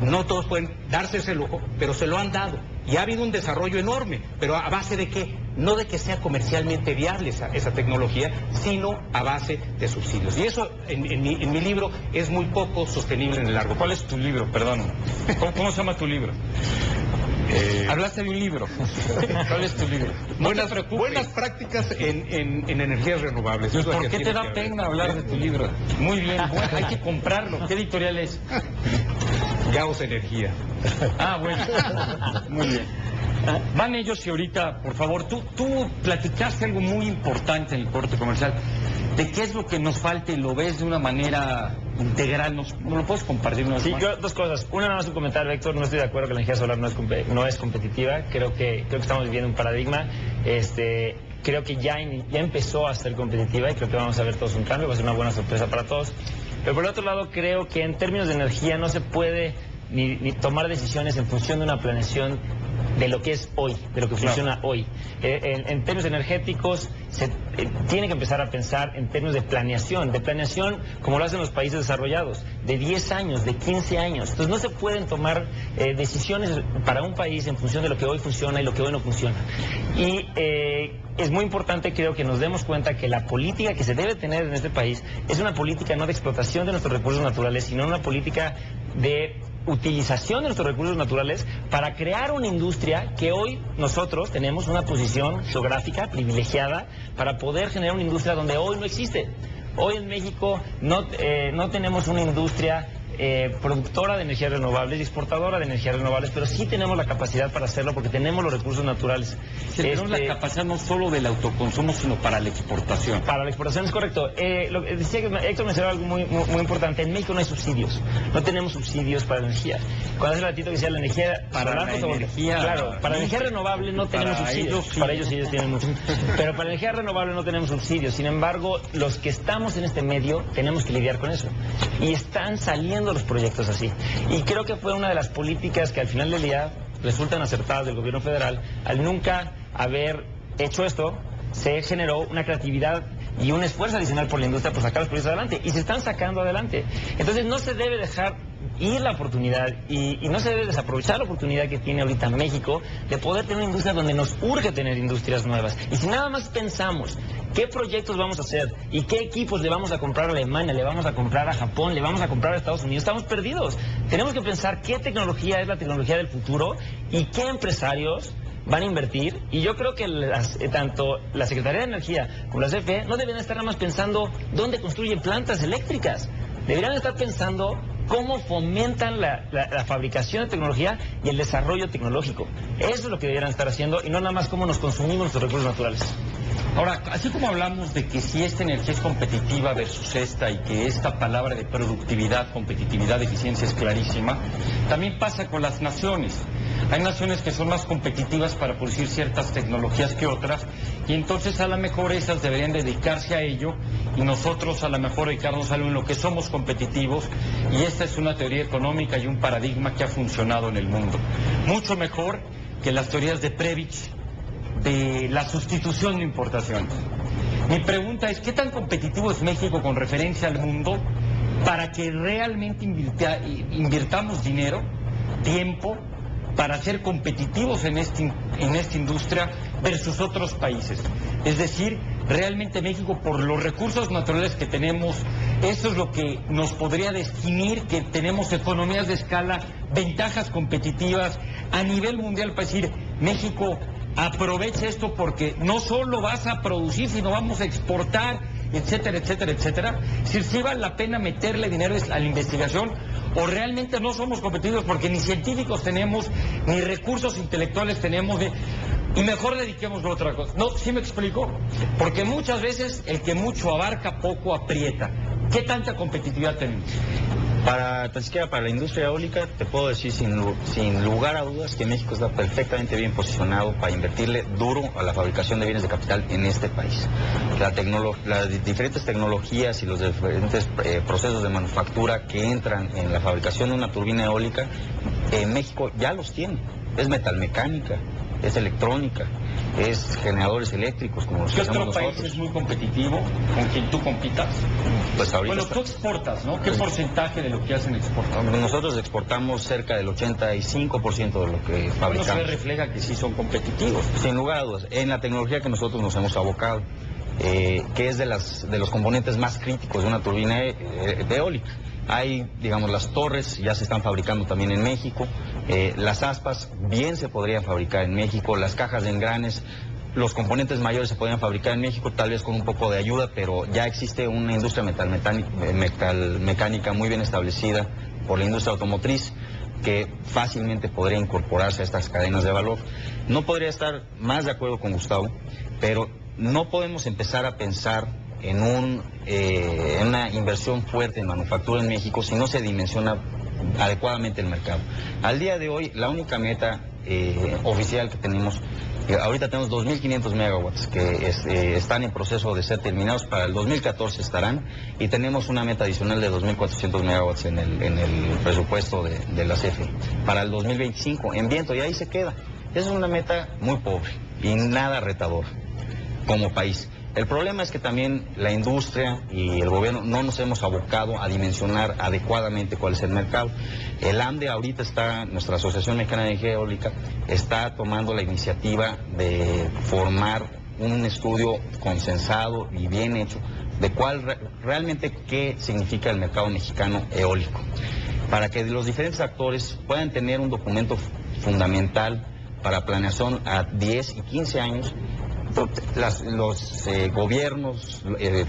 no todos pueden darse ese lujo, pero se lo han dado. Y ha habido un desarrollo enorme, pero ¿a base de qué? No de que sea comercialmente viable esa tecnología, sino a base de subsidios. Y eso en mi libro es muy poco sostenible en el largo plazo. ¿Cuál es tu libro? Perdón. ¿Cómo se llama tu libro? Hablaste de un libro. ¿Cuál es tu libro? No te preocupes. Buenas prácticas en energías renovables. Pues, ¿por qué te da pena hablar de tu libro? Muy bien, bueno, hay que comprarlo. ¿Qué editorial es? Gauss Energía. Ah, bueno. Muy bien. Van ellos y ahorita, por favor, tú platicaste algo muy importante en el corte comercial. ¿De qué es lo que nos falta y lo ves de una manera integral? ¿Nos lo puedes compartir una vez Sí, más? yo dos cosas. Una, nada más un comentario, Héctor. No estoy de acuerdo que la energía solar no es competitiva. Creo que estamos viviendo un paradigma. Creo que ya empezó a ser competitiva y creo que vamos a ver todos un cambio. Va a ser una buena sorpresa para todos. Pero por el otro lado, creo que en términos de energía no se puede ni tomar decisiones en función de una planeación de lo que es hoy, de lo que funciona hoy. En términos energéticos, se tiene que empezar a pensar en términos de planeación como lo hacen los países desarrollados, de 10 años, de 15 años. Entonces no se pueden tomar decisiones para un país en función de lo que hoy funciona y lo que hoy no funciona. Y es muy importante, creo, que nos demos cuenta que la política que se debe tener en este país es una política no de explotación de nuestros recursos naturales, sino una política de utilización de nuestros recursos naturales para crear una industria que hoy nosotros tenemos una posición geográfica privilegiada para poder generar una industria donde hoy no existe. Hoy en México no tenemos una industria productora de energías renovables y exportadora de energías renovables, pero sí tenemos la capacidad para hacerlo porque tenemos los recursos naturales. Tenemos la capacidad no solo del autoconsumo, sino para la exportación. Para la exportación es correcto. Decía que Héctor mencionaba algo muy importante. En México no hay subsidios. No tenemos subsidios para la energía. Cuando hace un ratito que decía la energía para la energía, claro, para la energía renovable no tenemos subsidios. Sí. Para ellos sí, ellos tienen muchos. Pero para la energía renovable no tenemos subsidios. Sin embargo, los que estamos en este medio tenemos que lidiar con eso. Y están saliendo los proyectos así. Y creo que fue una de las políticas que al final del día resultan acertadas del gobierno federal. Al nunca haber hecho esto, se generó una creatividad y un esfuerzo adicional por la industria por sacar los proyectos adelante. Y se están sacando adelante. Entonces no se debe dejar ir la oportunidad y no se debe desaprovechar la oportunidad que tiene ahorita México de poder tener una industria donde nos urge tener industrias nuevas. Y si nada más pensamos qué proyectos vamos a hacer y qué equipos le vamos a comprar a Alemania, le vamos a comprar a Japón, le vamos a comprar a Estados Unidos, estamos perdidos. Tenemos que pensar qué tecnología es la tecnología del futuro y qué empresarios van a invertir. Y yo creo que tanto la Secretaría de Energía como la CFE no deberían estar nada más pensando dónde construyen plantas eléctricas. Deberían estar pensando cómo fomentan la fabricación de tecnología y el desarrollo tecnológico. Eso es lo que deberían estar haciendo y no nada más cómo nos consumimos nuestros recursos naturales. Ahora, así como hablamos de que si esta energía es competitiva versus esta y que esta palabra de productividad, competitividad, eficiencia es clarísima, también pasa con las naciones. Hay naciones que son más competitivas para producir ciertas tecnologías que otras y entonces a lo mejor esas deberían dedicarse a ello y nosotros a lo mejor dedicarnos a algo en lo que somos competitivos, y esta es una teoría económica y un paradigma que ha funcionado en el mundo. Mucho mejor que las teorías de Previch de la sustitución de importaciones. Mi pregunta es, ¿qué tan competitivo es México con referencia al mundo para que realmente invirtamos dinero, tiempo, para ser competitivos en esta industria versus otros países? Es decir, realmente México, por los recursos naturales que tenemos, eso es lo que nos podría definir que tenemos economías de escala, ventajas competitivas a nivel mundial para decir, México, aprovecha esto porque no solo vas a producir, sino vamos a exportar, etcétera, etcétera, etcétera. Si vale la pena meterle dinero a la investigación, o realmente no somos competitivos porque ni científicos tenemos, ni recursos intelectuales tenemos, y mejor dediquémoslo a otra cosa. No, ¿sí me explico? Porque muchas veces el que mucho abarca, poco aprieta. ¿Qué tanta competitividad tenemos? Tan siquiera para la industria eólica, te puedo decir sin lugar a dudas que México está perfectamente bien posicionado para invertirle duro a la fabricación de bienes de capital en este país. Las diferentes tecnologías y los diferentes procesos de manufactura que entran en la fabricación de una turbina eólica, México ya los tiene. Es metalmecánica, es electrónica, es generadores eléctricos como los que hacemos nosotros. ¿Qué otro país es muy competitivo con quien tú compitas? Pues ahorita bueno, tú exportas, ¿no? ¿Qué porcentaje de lo que hacen exportar? Nosotros exportamos cerca del 85% de lo que fabricamos. Bueno, se refleja que sí son competitivos. Sin lugar a dudas, en la tecnología que nosotros nos hemos abocado, que es de los componentes más críticos de una turbina eólica. Hay, digamos, las torres ya se están fabricando también en México, las aspas bien se podrían fabricar en México, las cajas de engranes, los componentes mayores se podrían fabricar en México, tal vez con un poco de ayuda, pero ya existe una industria metalmecánica muy bien establecida por la industria automotriz que fácilmente podría incorporarse a estas cadenas de valor. No podría estar más de acuerdo con Gustavo, pero no podemos empezar a pensar en una inversión fuerte en manufactura en México si no se dimensiona adecuadamente el mercado. Al día de hoy, la única meta oficial que tenemos, ahorita tenemos 2.500 megawatts que están en proceso de ser terminados, para el 2014 estarán, y tenemos una meta adicional de 2.400 megawatts en el presupuesto de la CFE para el 2025 en viento, y ahí se queda. Es una meta muy pobre y nada retadora como país. El problema es que también la industria y el gobierno no nos hemos abocado a dimensionar adecuadamente cuál es el mercado. El AMDE ahorita está, nuestra Asociación Mexicana de Energía Eólica, está tomando la iniciativa de formar un estudio consensado y bien hecho de cuál realmente qué significa el mercado mexicano eólico, para que los diferentes actores puedan tener un documento fundamental para planeación a 10 y 15 años. Los gobiernos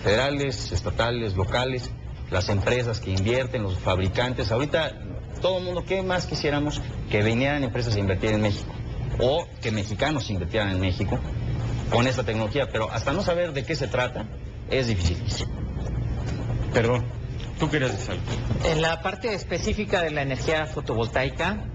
federales, estatales, locales, las empresas que invierten, los fabricantes, ahorita todo el mundo, ¿qué más quisiéramos? Que vinieran empresas a invertir en México o que mexicanos invirtieran en México con esta tecnología, pero hasta no saber de qué se trata es difícil. Perdón, tú querías decir algo. En la parte específica de la energía fotovoltaica,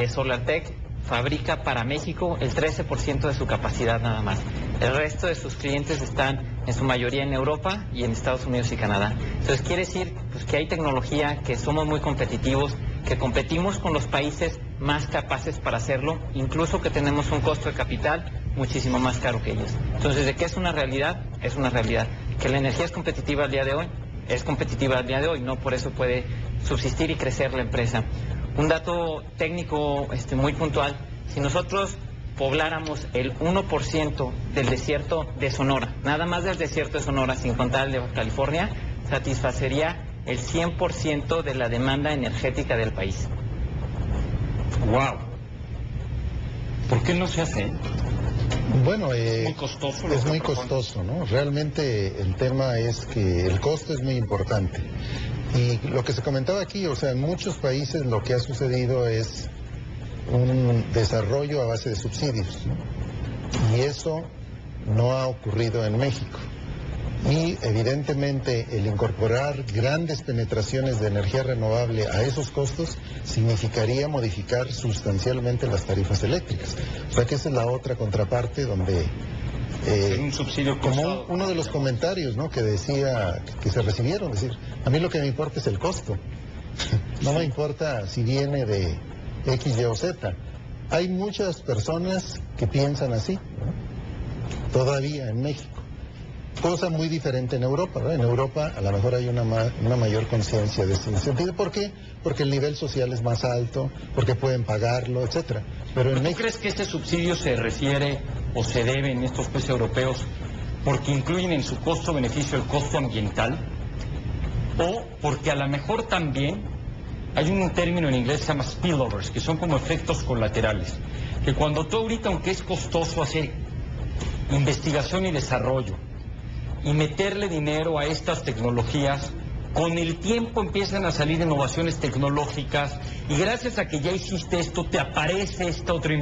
SolarTech fabrica para México el 13% de su capacidad nada más. El resto de sus clientes están en su mayoría en Europa y en Estados Unidos y Canadá. Entonces quiere decir pues, que hay tecnología, que somos muy competitivos, que competimos con los países más capaces para hacerlo, incluso que tenemos un costo de capital muchísimo más caro que ellos. Entonces, ¿de qué es una realidad? Es una realidad. Que la energía es competitiva al día de hoy, es competitiva al día de hoy, no por eso puede subsistir y crecer la empresa. Un dato técnico muy puntual, si nosotros pobláramos el 1% del desierto de Sonora, nada más del desierto de Sonora, sin contar el de California, satisfacería el 100% de la demanda energética del país. ¡Wow! ¿Por qué no se hace? Bueno, es muy costoso. Es muy costoso, ¿no? Realmente el tema es que el costo es muy importante. Y lo que se comentaba aquí, o sea, en muchos países lo que ha sucedido es un desarrollo a base de subsidios, ¿no? Y eso no ha ocurrido en México. Y evidentemente el incorporar grandes penetraciones de energía renovable a esos costos significaría modificar sustancialmente las tarifas eléctricas. O sea que esa es la otra contraparte donde... un subsidio como uno de los comentarios, ¿no?, que decía que se recibieron, decir, a mí lo que me importa es el costo. No me importa si viene de X, Y o Z. Hay muchas personas que piensan así, ¿no? Todavía en México. Cosa muy diferente en Europa, ¿no? En Europa a lo mejor hay una mayor conciencia de ese sentido. ¿Por qué? Porque el nivel social es más alto, porque pueden pagarlo, etcétera. Pero ¿Tú crees que este subsidio se refiere o se debe en estos países europeos porque incluyen en su costo-beneficio el costo ambiental? ¿O porque a lo mejor también hay un término en inglés que se llama spillovers, que son como efectos colaterales? Que cuando tú ahorita, aunque es costoso hacer investigación y desarrollo, y meterle dinero a estas tecnologías, con el tiempo empiezan a salir innovaciones tecnológicas y gracias a que ya hiciste esto te aparece esta otra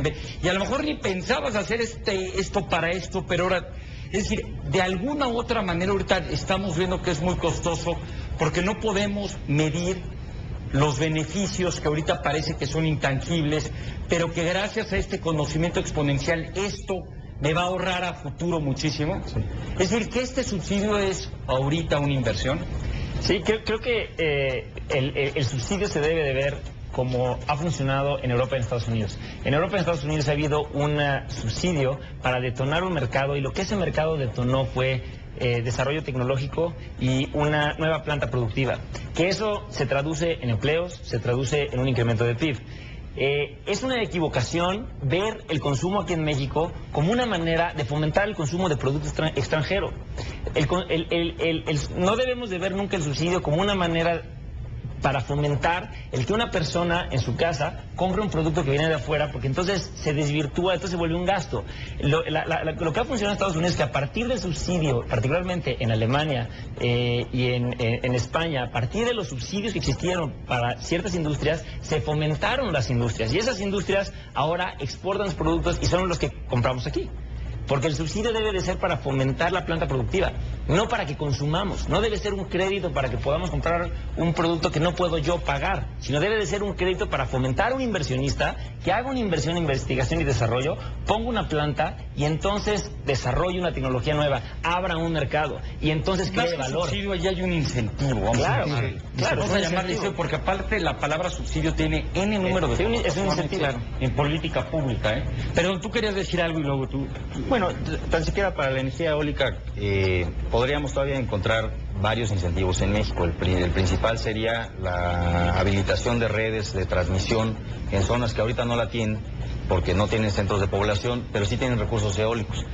y a lo mejor ni pensabas hacer esto para esto, pero ahora, es decir, de alguna u otra manera ahorita estamos viendo que es muy costoso porque no podemos medir los beneficios que ahorita parece que son intangibles, pero que gracias a este conocimiento exponencial esto me va a ahorrar a futuro muchísimo. Sí. Es decir, que este subsidio es ahorita una inversión. Sí, creo que el subsidio se debe de ver como ha funcionado en Europa y en Estados Unidos. En Europa y en Estados Unidos ha habido un subsidio para detonar un mercado y lo que ese mercado detonó fue desarrollo tecnológico y una nueva planta productiva. Que eso se traduce en empleos, se traduce en un incremento de PIB. Es una equivocación ver el consumo aquí en México como una manera de fomentar el consumo de productos extranjeros. No debemos de ver nunca el subsidio como una manera para fomentar el que una persona en su casa compre un producto que viene de afuera, porque entonces se desvirtúa, entonces se vuelve un gasto. Lo que ha funcionado en Estados Unidos es que a partir del subsidio, particularmente en Alemania y en España, a partir de los subsidios que existieron para ciertas industrias, se fomentaron las industrias, y esas industrias ahora exportan los productos y son los que compramos aquí. Porque el subsidio debe de ser para fomentar la planta productiva. no para que consumamos. No debe ser un crédito para que podamos comprar un producto que no puedo yo pagar, sino debe de ser un crédito para fomentar a un inversionista que haga una inversión en investigación y desarrollo, ponga una planta y entonces desarrolle una tecnología nueva, abra un mercado y entonces cree valor. Subsidio, allí hay un incentivo, vamos a llamarle. Vamos a llamarle incentivo, porque aparte la palabra subsidio tiene N número de... Es un incentivo. Claro, en política pública, ¿eh? Pero tú querías decir algo y luego tú... Bueno, tan siquiera para la energía eólica podríamos todavía encontrar varios incentivos en México. El principal sería la habilitación de redes de transmisión en zonas que ahorita no la tienen, porque no tienen centros de población, pero sí tienen recursos eólicos.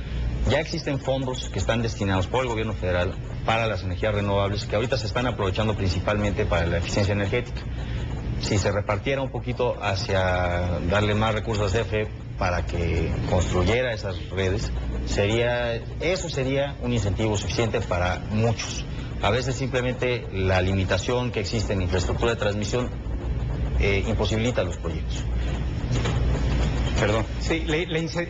Ya existen fondos que están destinados por el gobierno federal para las energías renovables, que ahorita se están aprovechando principalmente para la eficiencia energética. Si se repartiera un poquito hacia darle más recursos a CFE para que construyera esas redes, eso sería un incentivo suficiente para muchos. A veces simplemente la limitación que existe en infraestructura de transmisión imposibilita los proyectos. Perdón. Sí,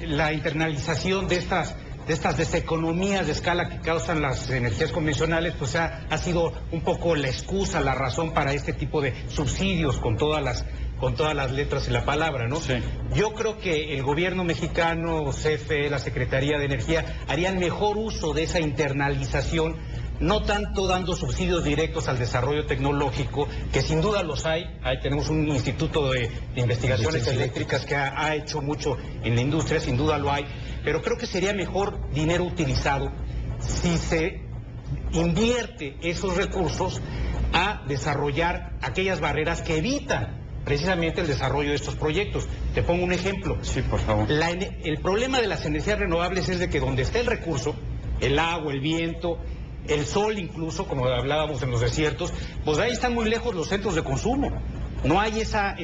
la internalización de estas deseconomías de escala que causan las energías convencionales, pues ha sido un poco la excusa, la razón para este tipo de subsidios con todas las letras en la palabra, ¿no? Sí. Yo creo que el gobierno mexicano, CFE, la Secretaría de Energía, harían mejor uso de esa internalización, no tanto dando subsidios directos al desarrollo tecnológico, que sin duda los hay. Ahí tenemos un instituto de investigaciones eléctricas que ha hecho mucho en la industria, sin duda lo hay, pero creo que sería mejor dinero utilizado si se invierte esos recursos a desarrollar aquellas barreras que evitan precisamente el desarrollo de estos proyectos. Te pongo un ejemplo. Sí, por favor. El problema de las energías renovables es de que donde está el recurso, el agua, el viento, el sol incluso, como hablábamos en los desiertos, pues ahí están muy lejos los centros de consumo. No hay esa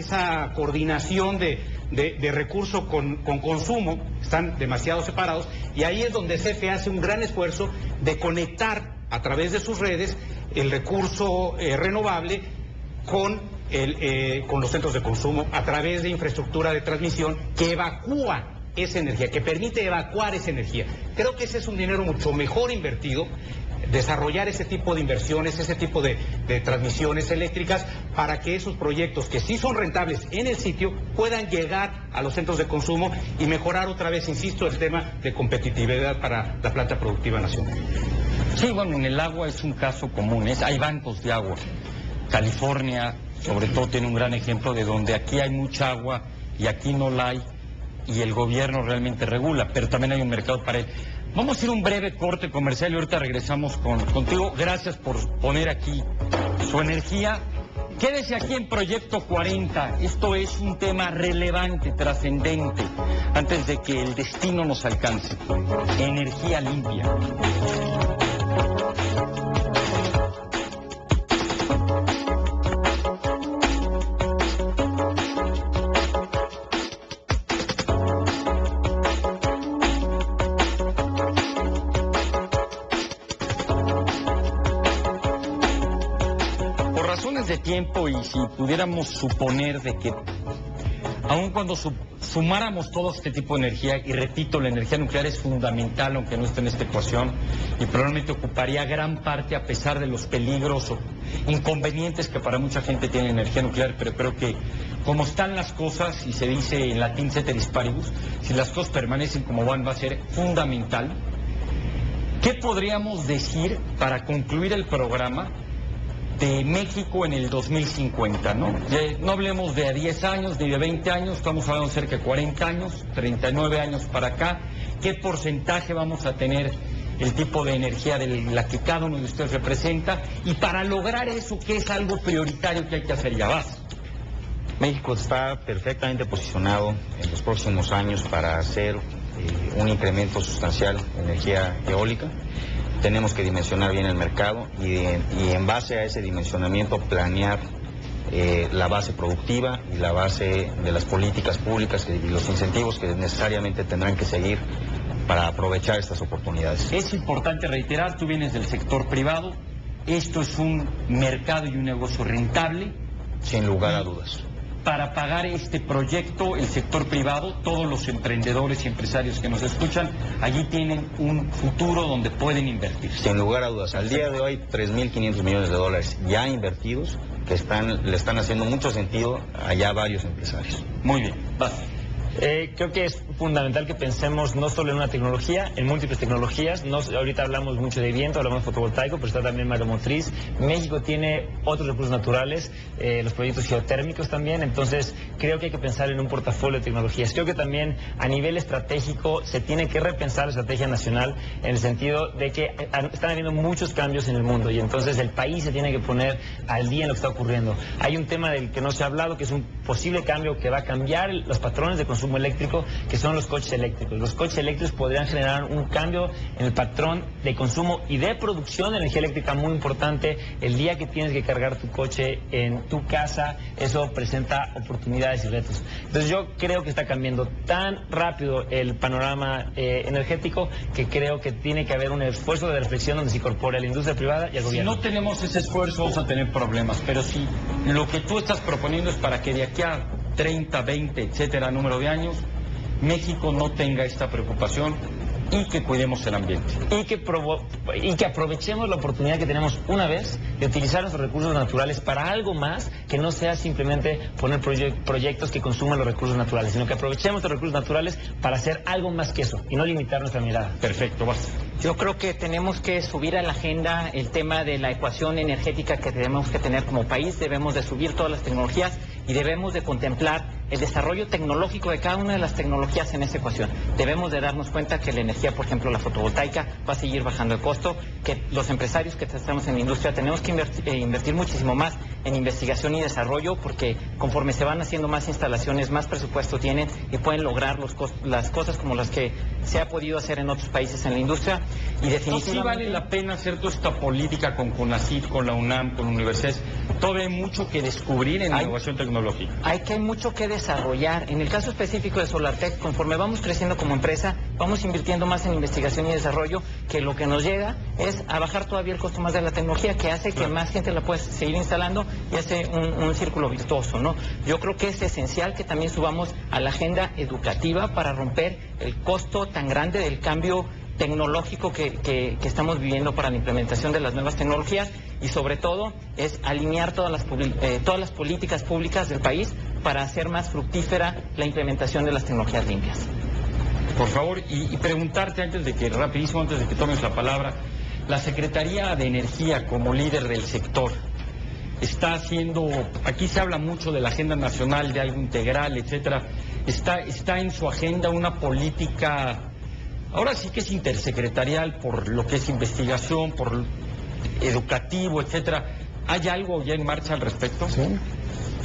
coordinación de recurso con consumo, están demasiado separados, y ahí es donde CFE hace un gran esfuerzo de conectar a través de sus redes el recurso renovable con los centros de consumo a través de infraestructura de transmisión que evacúa esa energía, que permite evacuar esa energía. Creo que ese es un dinero mucho mejor invertido, desarrollar ese tipo de inversiones, ese tipo de transmisiones eléctricas, para que esos proyectos que sí son rentables en el sitio puedan llegar a los centros de consumo y mejorar otra vez, insisto, el tema de competitividad para la planta productiva nacional. Sí, bueno, en el agua es un caso común, hay bancos de agua. California, sobre todo, tiene un gran ejemplo de donde aquí hay mucha agua y aquí no la hay, y el gobierno realmente regula, pero también hay un mercado para él. Vamos a ir a un breve corte comercial y ahorita regresamos contigo. Gracias por poner aquí su energía. Quédese aquí en Proyecto 40. Esto es un tema relevante, trascendente, antes de que el destino nos alcance. Energía limpia. De tiempo, y si pudiéramos suponer de que aun cuando sumáramos todo este tipo de energía, y repito, la energía nuclear es fundamental aunque no esté en esta ecuación y probablemente ocuparía gran parte a pesar de los peligros o inconvenientes que para mucha gente tiene la energía nuclear, pero creo que como están las cosas, y se dice en latín ceteris paribus, si las cosas permanecen como van, va a ser fundamental. ¿Qué podríamos decir para concluir el programa de México en el 2050, ¿no? No hablemos de 10 años ni de 20 años, estamos hablando de cerca de 40 años, 39 años para acá. ¿Qué porcentaje vamos a tener el tipo de energía de la que cada uno de ustedes representa? Y para lograr eso, ¿qué es algo prioritario que hay que hacer? Ya vas. México está perfectamente posicionado en los próximos años para hacer un incremento sustancial de energía eólica. Tenemos que dimensionar bien el mercado y en base a ese dimensionamiento planear la base productiva y la base de las políticas públicas y los incentivos que necesariamente tendrán que seguir para aprovechar estas oportunidades. Es importante reiterar, tú vienes del sector privado, esto es un mercado y un negocio rentable. Sin lugar a dudas. para pagar este proyecto, el sector privado, todos los emprendedores y empresarios que nos escuchan, allí tienen un futuro donde pueden invertir. Sin lugar a dudas, al día de hoy 3.500 millones de dólares ya invertidos que le están haciendo mucho sentido a ya varios empresarios. Muy bien, vas. Creo que es fundamental que pensemos no solo en una tecnología, en múltiples tecnologías. Ahorita hablamos mucho de viento, hablamos de fotovoltaico, pero está también maremotriz. México tiene otros recursos naturales, los proyectos geotérmicos también, entonces creo que hay que pensar en un portafolio de tecnologías. Creo que también a nivel estratégico se tiene que repensar la estrategia nacional en el sentido de que están habiendo muchos cambios en el mundo y entonces el país se tiene que poner al día en lo que está ocurriendo. Hay un tema del que no se ha hablado, que es un posible cambio que va a cambiar los patrones de consumo eléctrico, que son los coches eléctricos. Los coches eléctricos podrían generar un cambio en el patrón de consumo y de producción de energía eléctrica muy importante. El día que tienes que cargar tu coche en tu casa, eso presenta oportunidades y retos. Entonces yo creo que está cambiando tan rápido el panorama energético que creo que tiene que haber un esfuerzo de reflexión donde se incorpore a la industria privada y al gobierno. Si no tenemos ese esfuerzo vamos a tener problemas, pero si lo que tú estás proponiendo es para que de aquí a 30, 20, etcétera, número de años, México no tenga esta preocupación y que cuidemos el ambiente. Y que aprovechemos la oportunidad que tenemos una vez de utilizar nuestros recursos naturales para algo más que no sea simplemente poner proyectos que consuman los recursos naturales, sino que aprovechemos los recursos naturales para hacer algo más que eso y no limitar nuestra mirada. Perfecto, basta. Yo creo que tenemos que subir a la agenda el tema de la ecuación energética que tenemos que tener como país. Debemos de subir todas las tecnologías y debemos de contemplar el desarrollo tecnológico de cada una de las tecnologías en esa ecuación. Debemos de darnos cuenta que la energía, por ejemplo, la fotovoltaica, va a seguir bajando el costo, que los empresarios que estamos en la industria tenemos que invertir muchísimo más en investigación y desarrollo, porque conforme se van haciendo más instalaciones, más presupuesto tienen y pueden lograr las cosas como las que se ha podido hacer en otros países en la industria. Y definitivamente... ¿Sí vale la pena hacer toda esta política con CONACYT, con la UNAM, con universidades? Todavía hay mucho que descubrir en innovación tecnológica. Hay mucho que desarrollar. En el caso específico de SolarTech, conforme vamos creciendo como empresa, vamos invirtiendo más en investigación y desarrollo, que lo que nos llega es a bajar todavía el costo más de la tecnología, que hace que más gente la pueda seguir instalando y hace un círculo virtuoso, ¿no? Yo creo que es esencial que también subamos a la agenda educativa para romper el costo tan grande del cambio tecnológico que estamos viviendo para la implementación de las nuevas tecnologías, y sobre todo es alinear todas las políticas públicas del país para hacer más fructífera la implementación de las tecnologías limpias. Por favor, y preguntarte antes de que tomes la palabra, la Secretaría de Energía como líder del sector está haciendo, aquí se habla mucho de la agenda nacional, de algo integral, etcétera, está en su agenda una política, ahora sí que es intersecretarial, por lo que es investigación, por educativo, etcétera. ¿Hay algo ya en marcha al respecto? Sí.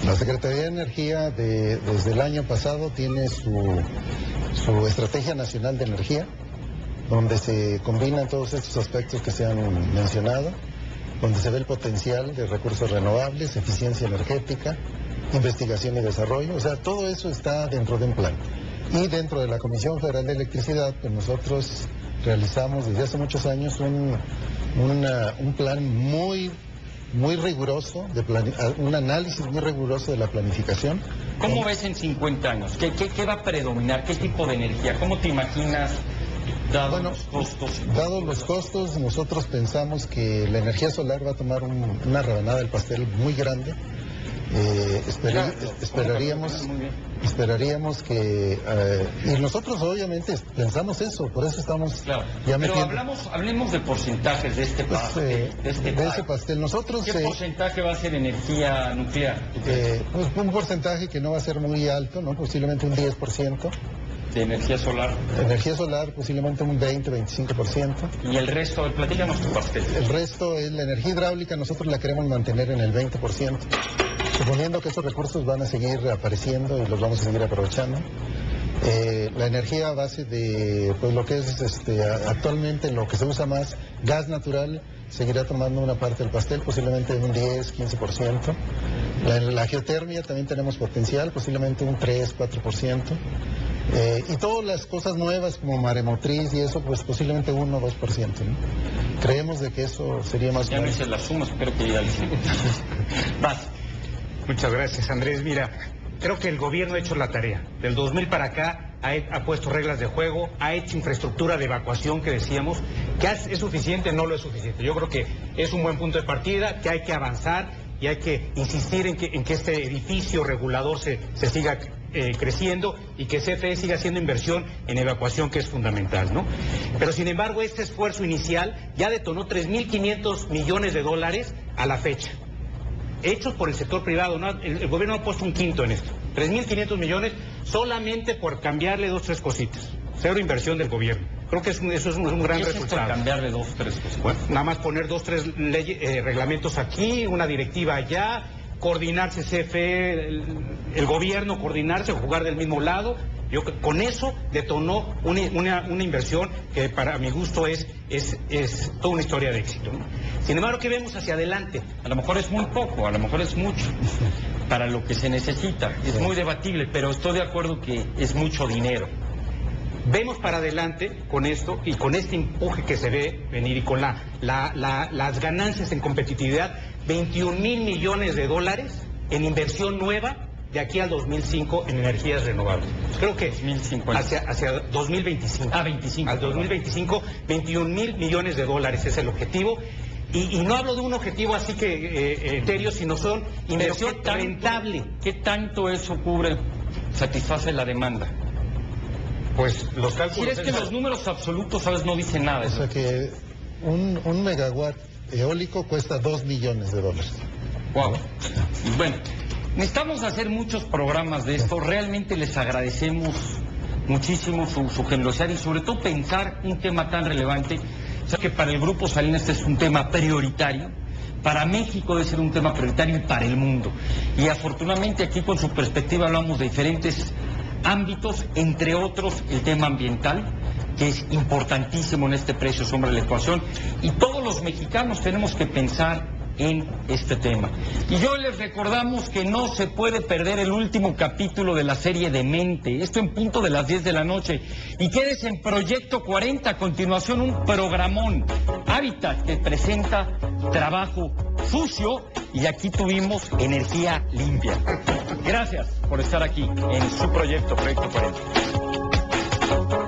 La Secretaría de Energía desde el año pasado tiene su Estrategia Nacional de Energía, donde se combinan todos estos aspectos que se han mencionado, donde se ve el potencial de recursos renovables, eficiencia energética, investigación y desarrollo. O sea, todo eso está dentro de un plan. Y dentro de la Comisión Federal de Electricidad, pues nosotros realizamos desde hace muchos años un plan muy riguroso, un análisis muy riguroso de la planificación. ¿Cómo ves en 50 años? ¿Qué va a predominar? ¿Qué tipo de energía? ¿Cómo te imaginas, dados los costos? Dados los costos, nosotros pensamos que la energía solar va a tomar una rebanada del pastel muy grande. Esperaríamos que y nosotros obviamente pensamos eso, por eso estamos ya metiendo. Pero hablemos de porcentajes de este pastel. De ese pastel. Nosotros, ¿qué porcentaje va a ser energía nuclear? Pues un porcentaje que no va a ser muy alto, ¿no? Posiblemente un 10%. ¿De energía solar? Energía solar posiblemente un 20-25%. ¿Y el resto? Platícanos tu pastel. El resto es la energía hidráulica, nosotros la queremos mantener en el 20%. Suponiendo que esos recursos van a seguir apareciendo y los vamos a seguir aprovechando. La energía a base de pues lo que es actualmente lo que se usa más, gas natural, seguirá tomando una parte del pastel, posiblemente un 10-15%. La geotermia también tenemos potencial, posiblemente un 3-4%. Y todas las cosas nuevas como maremotriz y eso, pues posiblemente 1-2%, ¿no? Creemos de que eso sería más... Ya no hice las sumas, espero que ya lo hice. Vas. Muchas gracias, Andrés. Mira, creo que el gobierno ha hecho la tarea. Del 2000 para acá ha puesto reglas de juego, ha hecho infraestructura de evacuación que decíamos, que es suficiente, no lo es suficiente. Yo creo que es un buen punto de partida, que hay que avanzar y hay que insistir en que este edificio regulador se siga creciendo y que CFE siga haciendo inversión en evacuación, que es fundamental, ¿no? Pero sin embargo, este esfuerzo inicial ya detonó 3.500 millones de dólares a la fecha, hechos por el sector privado, ¿no? El gobierno ha puesto un quinto en esto, 3.500 millones solamente por cambiarle 2 o 3 cositas, cero inversión del gobierno. Creo que eso es un gran resultado. Cambiarle 2 o 3 cosas. Bueno, nada más poner 2 o 3 reglamentos aquí, una directiva allá, coordinarse CFE, el gobierno, coordinarse, jugar del mismo lado. Yo con eso detonó una inversión que para mi gusto es toda una historia de éxito, ¿no? Sin embargo, ¿qué vemos hacia adelante? A lo mejor es muy poco, a lo mejor es mucho para lo que se necesita. Es muy debatible, pero estoy de acuerdo que es mucho dinero. Vemos para adelante con esto y con este empuje que se ve venir y con las ganancias en competitividad, 21,000 millones de dólares en inversión nueva de aquí al 2005 en energías renovables. Creo que 2050. hacia 2025. 25. Al 2025, 21,000 millones de dólares es el objetivo. Y no hablo de un objetivo así que etéreo, sino son inversión rentable. ¿Qué tanto eso cubre, satisface la demanda? Pues los cálculos... Si es que los números absolutos, ¿sabes? No dicen nada. O sea que un megawatt eólico cuesta 2 millones de dólares. Wow. Bueno, necesitamos hacer muchos programas de esto. Realmente les agradecemos muchísimo su generosidad y sobre todo pensar un tema tan relevante. O sea que para el Grupo Salinas este es un tema prioritario. Para México debe ser un tema prioritario y para el mundo. Y afortunadamente aquí con su perspectiva hablamos de diferentes ámbitos, entre otros el tema ambiental, que es importantísimo en este precio sombra de la ecuación, y todos los mexicanos tenemos que pensar en este tema. Y yo les recordamos que no se puede perder el último capítulo de la serie Demente, esto en punto de las 10 de la noche, y quédese en Proyecto 40, a continuación un programón, Hábitat, que presenta trabajo sucio, y aquí tuvimos energía limpia. Gracias por estar aquí en su proyecto, Proyecto 40.